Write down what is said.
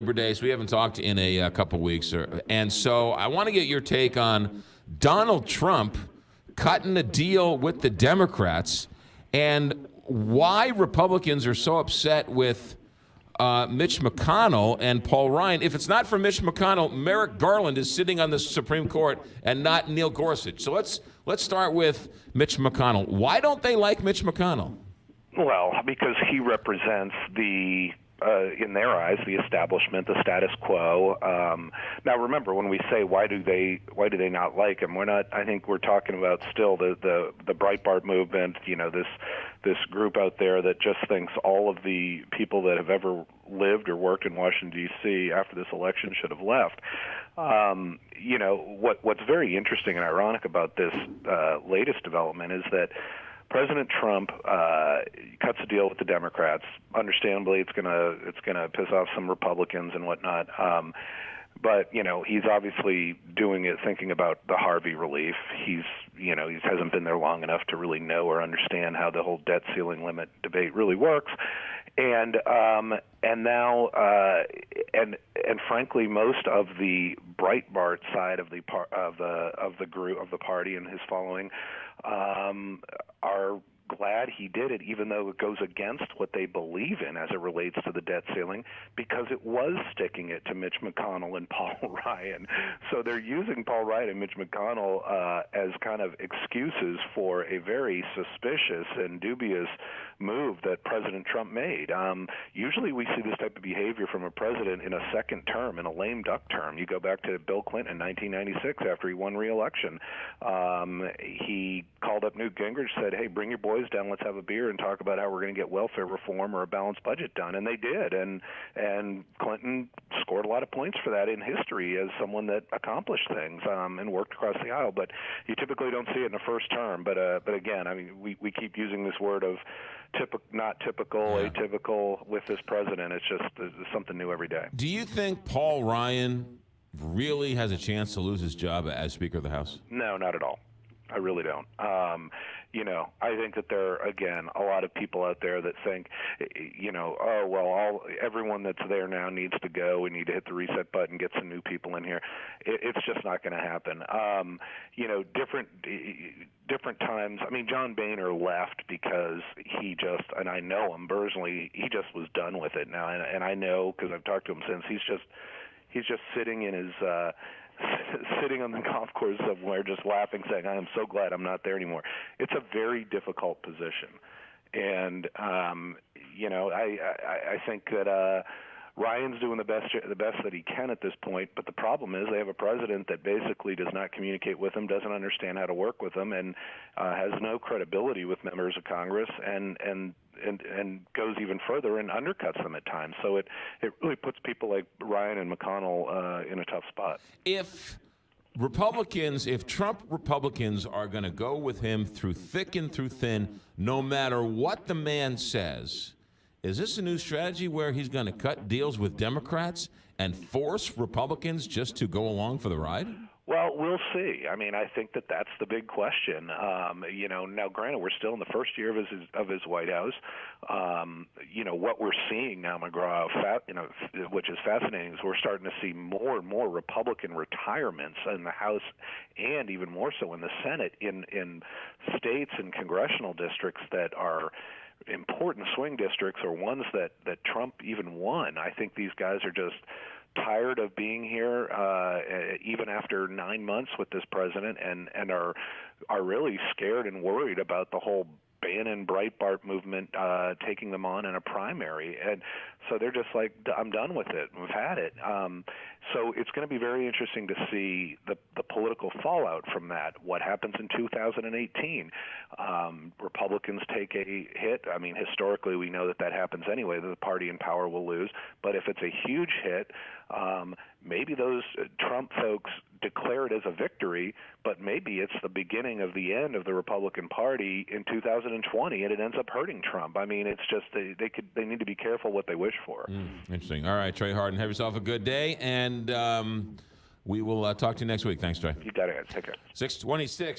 Labor Day, so we haven't talked in a couple weeks. And so I want to get your take on Donald Trump cutting a deal with the Democrats and why Republicans are so upset with Mitch McConnell and Paul Ryan. If it's not for Mitch McConnell, Merrick Garland is sitting on the Supreme Court and not Neil Gorsuch. So let's start with Mitch McConnell. Why don't they like Mitch McConnell? Well, because he represents in their eyes, the establishment, the status quo. Now, remember, when we say why do they not like him, we're not. I think we're talking about still the Breitbart movement. You know, this group out there that just thinks all of the people that have ever lived or worked in Washington D.C. after this election should have left. You know, what's very interesting and ironic about this latest development is that President Trump cuts a deal with the Democrats. Understandably, it's gonna piss off some Republicans and whatnot. But you know, he's obviously doing it thinking about the Harvey relief. He hasn't been there long enough to really know or understand how the whole debt ceiling limit debate really works. And now frankly, most of the Breitbart side of the party and his following are glad he did it, even though it goes against what they believe in as it relates to the debt ceiling, because it was sticking it to Mitch McConnell and Paul Ryan. So they're using Paul Ryan and Mitch McConnell as kind of excuses for a very suspicious and dubious move that President Trump made. Usually we see this type of behavior from a president in a second term, in a lame duck term. You go back to Bill Clinton in 1996 after he won re-election. He called up Newt Gingrich, said, hey, bring your boys down, let's have a beer and talk about how we're going to get welfare reform or a balanced budget done. And they did. And Clinton scored a lot of points for that in history as someone that accomplished things and worked across the aisle. But you typically don't see it in the first term. But again, I mean, we keep using this word of not typical, atypical with this president. It's just something new every day. Do you think Paul Ryan really has a chance to lose his job as Speaker of the House? No, not at all. I really don't. You know, I think that there are, again, a lot of people out there that think, you know, oh, well, everyone that's there now needs to go. We need to hit the reset button, get some new people in here. It's just not going to happen. You know, different times. I mean, John Boehner left because he just, and I know him personally, he just was done with it now. And I know, because I've talked to him since, he's just sitting in his sitting on the golf course somewhere just laughing, saying, I am so glad I'm not there anymore. It's a very difficult position. And, you know, I think that Ryan's doing the best that he can at this point, but the problem is they have a president that basically does not communicate with them, doesn't understand how to work with them, and has no credibility with members of Congress, and goes even further and undercuts them at times. So it really puts people like Ryan and McConnell in a tough spot. If Trump Republicans are going to go with him through thick and through thin, no matter what the man says, is this a new strategy where he's going to cut deals with Democrats and force Republicans just to go along for the ride? Well, we'll see. I mean, I think that that's the big question. You know, now granted, we're still in the first year of his White House. You know, what we're seeing now, McGraw, which is fascinating, is we're starting to see more and more Republican retirements in the House, and even more so in the Senate, in states and congressional districts that are important swing districts, or ones that Trump even won. I think these guys are just tired of being here, even after 9 months with this president, and are really scared and worried about the whole Bannon Breitbart movement taking them on in a primary. And so they're just like, I'm done with it. We've had it. So it's going to be very interesting to see the political fallout from that. What happens in 2018? Republicans take a hit. I mean, historically, we know that happens anyway, that the party in power will lose. But if it's a huge hit, maybe those Trump folks declare it as a victory, but maybe it's the beginning of the end of the Republican Party in 2020, and it ends up hurting Trump. I mean, it's just they need to be careful what they wish for. Interesting. All right, Trey Harden, have yourself a good day, and we will talk to you next week. Thanks, Trey. You got it, guys. Take care. 626.